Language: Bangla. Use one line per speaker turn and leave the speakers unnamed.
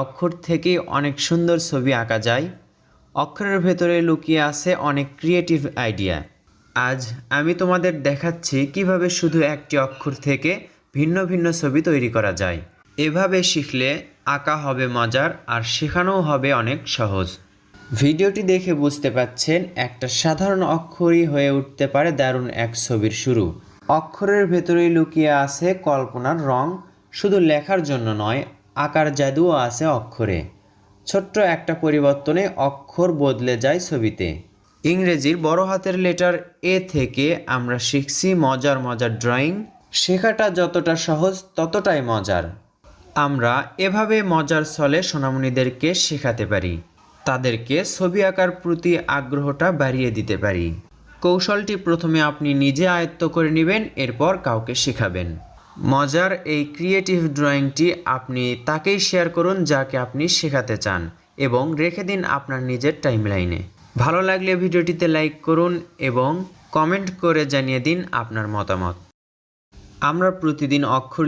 অক্ষর থেকেই অনেক সুন্দর ছবি আঁকা যায়। অক্ষরের ভেতরে লুকিয়ে আছে অনেক ক্রিয়েটিভ আইডিয়া। আজ আমি তোমাদের দেখাচ্ছি কিভাবে শুধু একটি অক্ষর থেকে ভিন্ন ভিন্ন ছবি তৈরি করা যায়। এভাবে শিখলে আঁকা হবে মজার আর শেখানোও হবে অনেক সহজ। ভিডিওটি দেখে বুঝতে পাচ্ছেন একটা সাধারণ অক্ষরই হয়ে উঠতে পারে দারুণ এক ছবির শুরু। অক্ষরের ভেতরেই লুকিয়ে আছে কল্পনার রং। শুধু লেখার জন্য নয়, আঁকার জাদুও আছে অক্ষরে। ছোট্ট একটা পরিবর্তনে অক্ষর বদলে যায় ছবিতে। ইংরেজির বড় হাতের লেটার এ থেকে আমরা শিখছি মজার মজার ড্রয়িং। শেখাটা যতটা সহজ ততটাই মজার। আমরা এভাবে মজার ছলে সোনামণিদেরকে শেখাতে পারি, তাদেরকে ছবি আঁকার প্রতি আগ্রহটা বাড়িয়ে দিতে পারি। কৌশলটি প্রথমে আপনি নিজে আয়ত্ত করে নেবেন, এরপর কাউকে শেখাবেন। মজার এই ক্রিয়েটিভ ড্রয়িংটি আপনি তাকেই শেয়ার করুন যাকে আপনি শেখাতে চান এবং রেখে দিন আপনার নিজের টাইমলাইনে। ভালো লাগলে ভিডিওটিতে লাইক করুন এবং কমেন্ট করে জানিয়ে দিন আপনার মতামত। আমরা প্রতিদিন অক্ষর